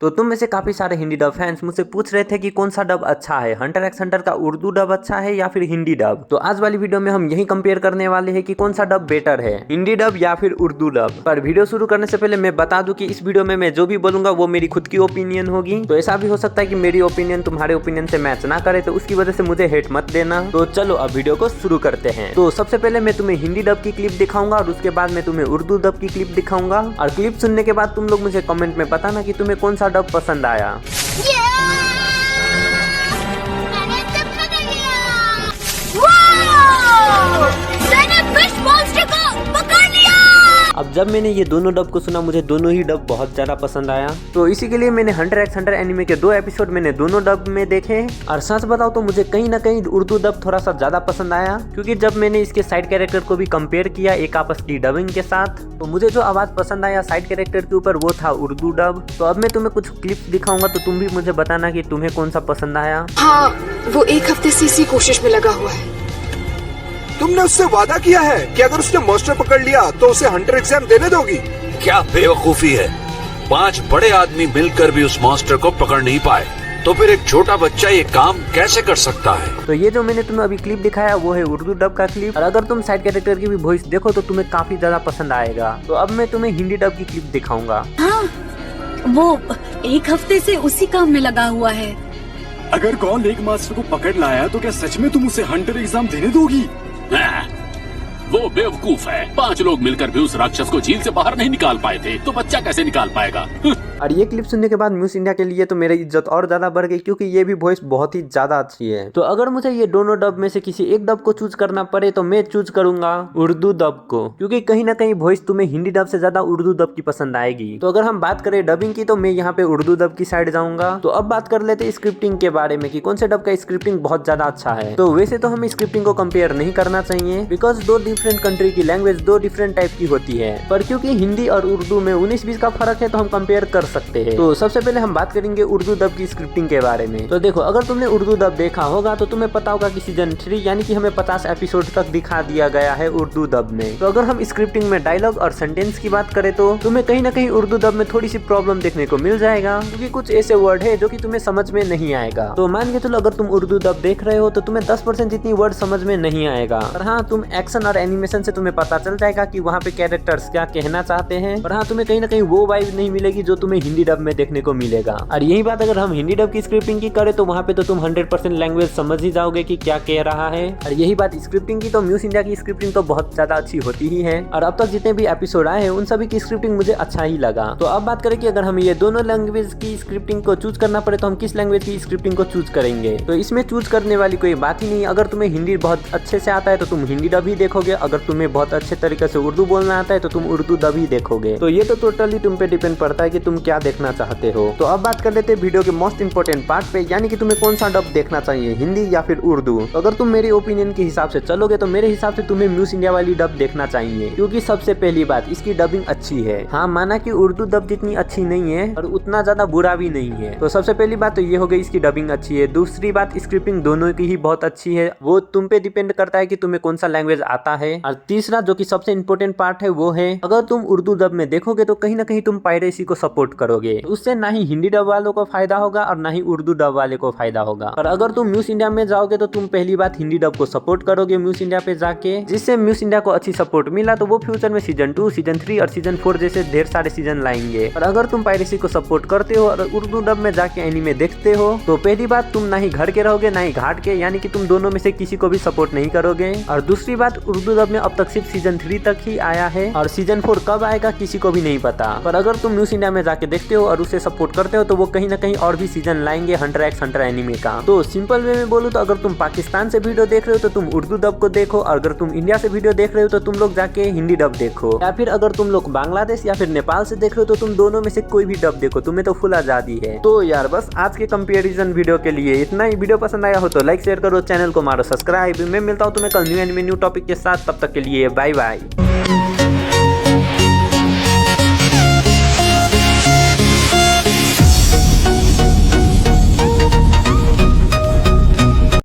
तो तुम में से काफी सारे हिंदी डब फैंस मुझसे पूछ रहे थे कि कौन सा डब अच्छा है, हंटर एक्स हंटर का उर्दू डब अच्छा है या फिर हिंदी डब। तो आज वाली वीडियो में हम यही कंपेयर करने वाले हैं कि कौन सा डब बेटर है, हिंदी डब या फिर उर्दू डब। पर वीडियो शुरू करने से पहले मैं बता दूं कि इस वीडियो में मैं जो भी बोलूंगा वो मेरी खुद की ओपिनियन होगी। तो ऐसा भी हो सकता है कि मेरी ओपिनियन तुम्हारे ओपिनियन से मैच ना करे, तो उसकी वजह से मुझे हेट मत देना। तो चलो अब वीडियो को शुरू करते हैं। तो सबसे पहले मैं तुम्हें हिंदी डब की क्लिप दिखाऊंगा और उसके बाद मैं तुम्हें उर्दू डब की क्लिप दिखाऊंगा। और क्लिप सुनने के बाद तुम लोग मुझे कमेंट में बताना कि तुम्हें कौन सा डब पसंद आया। अब जब मैंने ये दोनों डब को सुना, मुझे दोनों ही डब बहुत ज्यादा पसंद आया। तो इसी के लिए मैंने हंटर एक्स हंटर एनिमे के 2 एपिसोड मैंने दोनों डब में देखे। और सच बताओ तो मुझे कहीं ना कहीं उर्दू डब थोड़ा सा ज्यादा पसंद आया, क्योंकि जब मैंने इसके साइड कैरेक्टर को भी कंपेयर किया एक आपस की डबिंग के साथ, तो मुझे जो आवाज पसंद आया साइड कैरेक्टर के ऊपर वो था उर्दू डब। तो अब मैं तुम्हें कुछ क्लिप्स दिखाऊंगा, तो तुम भी मुझे बताना कि तुम्हें कौन सा पसंद आया। हाँ, वो एक हफ्ते से इसी कोशिश में लगा हुआ है। तुमने उससे वादा किया है कि अगर उसने मास्टर पकड़ लिया तो उसे हंटर एग्जाम देने दोगी। क्या बेवकूफी है, 5 बड़े आदमी मिलकर भी उस मास्टर को पकड़ नहीं पाए, तो फिर एक छोटा बच्चा ये काम कैसे कर सकता है। तो ये जो मैंने तुम्हें अभी क्लिप दिखाया वो है उर्दू डब का क्लिप। और अगर तुम साइड कैरेक्टर की भी वॉइस देखो तो तुम्हें काफी ज्यादा पसंद आएगा। तो अब मैं तुम्हें हिंदी डब की क्लिप दिखाऊंगा। हाँ, वो एक हफ्ते से उसी काम में लगा हुआ है। अगर कौन लेक मास्टर को पकड़ लाया तो क्या सच में तुम उसे हंटर एग्जाम देने दोगी? वो बेवकूफ है, 5 लोग मिलकर भी उस राक्षस को झील से बाहर नहीं निकाल पाए थे, तो बच्चा कैसे निकाल पाएगा। और ये क्लिप सुनने के बाद म्यूस इंडिया के लिए तो मेरी इज्जत और ज्यादा बढ़ गई, क्योंकि ये भी वॉइस बहुत ही ज्यादा अच्छी है। तो अगर मुझे ये दोनों डब में से किसी एक डब को चूज करना पड़े तो मैं चूज करूंगा उर्दू डब को, क्योंकि कहीं ना कहीं वॉइस तुम्हें हिंदी डब से ज्यादा उर्दू डब की पसंद आएगी। तो अगर हम बात करें डबिंग की तो मैं यहाँ पे उर्दू डब की साइड जाऊंगा। तो अब बात कर लेते स्क्रिप्टिंग के बारे में कि कौन से डब का स्क्रिप्टिंग बहुत ज्यादा अच्छा है। तो वैसे तो हमें स्क्रिप्टिंग को कंपेयर नहीं करना चाहिए, बिकॉज 2 डिफरेंट कंट्री की लैंग्वेज 2 डिफरेंट टाइप की होती है। पर क्योंकि हिंदी और उर्दू में 19-20 का फर्क है तो हम कंपेयर कर सकते हैं। तो सबसे पहले हम बात करेंगे उर्दू डब की स्क्रिप्टिंग के बारे में। तो देखो, अगर तुमने उर्दू डब देखा होगा तो तुम्हें पता होगा कि सीजन 3 यानी कि हमें 50 एपिसोड तक दिखा दिया गया है उर्दू डब में। तो अगर हम स्क्रिप्टिंग में डायलॉग और सेंटेंस की बात करें तो तुम्हें कहीं ना कहीं उर्दू डब में थोड़ी सी प्रॉब्लम देखने को मिल जाएगा, क्योंकि कुछ ऐसे वर्ड है जो कि तुम्हें समझ में नहीं आएगा। तो मान के चलो अगर तुम उर्दू डब देख रहे हो तो तुम्हें 10% जितनी वर्ड समझ में नहीं आएगा। पर हाँ, तुम एक्शन और एनिमेशन से तुम्हें पता चल जाएगा कि वहाँ पे कैरेक्टर्स क्या कहना चाहते हैं। पर हाँ, तुम्हें कहीं ना कहीं वो वाइब नहीं मिलेगी जो तुम्हें हिंदी डब में देखने को मिलेगा। और यही बात अगर हम हिंदी डब की स्क्रिप्टिंग की करें तो वहाँ पे तो तुम 100% लैंग्वेज समझ ही जाओगे कि क्या कह रहा है। और यही बात स्क्रिप्टिंग की, तो म्यूस इंडिया की स्क्रिप्टिंग तो बहुत ज्यादा अच्छी होती ही है। और अब तक जितने भी एपिसोड आए हैं उन सभी की स्क्रिप्टिंग मुझे अच्छा ही लगा। तो अब बात करें कि अगर हम ये दोनों लैंग्वेज की स्क्रिप्टिंग को चूज करना पड़े तो हम किस लैंग्वेज की स्क्रिप्टिंग को चूज करेंगे। तो इसमें चूज करने वाली कोई बात ही नहीं। अगर तुम्हें हिंदी बहुत अच्छे से आता है तो तुम हिंदी डब ही देखोगे, अगर तुम्हें बहुत अच्छे तरीके से उर्दू बोलना आता है तो तुम उर्दू डब ही देखोगे। तो ये तो टोटली तुम पे डिपेंड पड़ता है कि तुम क्या देखना चाहते हो। तो अब बात कर लेते हैं वीडियो के मोस्ट इंपोर्टेंट पार्ट पे, यानी कि तुम्हें कौन सा डब देखना चाहिए, हिंदी या फिर उर्दू। तो अगर तुम मेरी ओपिनियन के हिसाब से चलोगे तो मेरे हिसाब से तुम्हें म्यूस इंडिया वाली डब देखना चाहिए, क्योंकि सबसे पहली बात इसकी डबिंग अच्छी है। हाँ, माना कि उर्दू डब जितनी अच्छी नहीं है और उतना ज्यादा बुरा भी नहीं है। तो सबसे पहली बात तो ये हो गई, इसकी डबिंग अच्छी है। दूसरी बात, स्क्रिप्टिंग दोनों की ही बहुत अच्छी है, वो तुम पे डिपेंड करता है कि तुम्हें कौन सा लैंग्वेज आता है। और तीसरा जो कि सबसे इंपॉर्टेंट पार्ट है वो है, अगर तुम उर्दू डब में देखोगे तो कहीं ना कहीं तुम पायरेसी को सपोर्ट करोगे। उससे ना ही हिंदी डब वालों को फायदा होगा और ना ही उर्दू डब वाले को फायदा होगा। और अगर तुम म्यूस इंडिया में जाओगे तो तुम पहली बात हिंदी डब को सपोर्ट करोगे म्यूस इंडिया पे जाके, जिससे म्यूस इंडिया को अच्छी सपोर्ट मिला तो वो फ्यूचर में सीजन 2, सीजन 3 और सीजन 4 जैसे ढेर सारे सीजन लाएंगे। और अगर तुम पायरेसी को सपोर्ट करते हो और उर्दू डब में जाके एनीमे देखते हो तो पहली बात तुम ना ही घर के रहोगे ना ही घाट के, यानी कि तुम दोनों में से किसी को भी सपोर्ट नहीं करोगे। और दूसरी बात, उर्दू डब में अब तक सिर्फ सीजन 3 तक ही आया है और सीजन 4 कब आएगा किसी को भी नहीं पता। पर अगर तुम म्यूस इंडिया में जाके देखते हो और उसे सपोर्ट करते हो तो वो कहीं ना कहीं और भी सीजन लाएंगे हंटर एक्स हंटर एनीमे का। तो सिंपल वे में बोलूं तो अगर तुम पाकिस्तान से वीडियो देख रहे हो तो तुम उर्दू डब को देखो, और अगर तुम इंडिया से वीडियो देख रहे हो तो तुम लोग जाके हिंदी डब देखो, या फिर अगर तुम लोग बांग्लादेश या फिर नेपाल से देख रहे हो तो तुम दोनों में से कोई भी डब देखो, तुम्हें तो फुल आजादी है। तो यार बस आज के कंपैरिजन वीडियो के लिए इतना ही। वीडियो पसंद आया हो तो लाइक शेयर करो, चैनल को मारो सब्सक्राइब। मैं मिलता हूँ तुम्हें कल न्यू एंड न्यू टॉपिक के साथ, तब तक के लिए बाय बाय।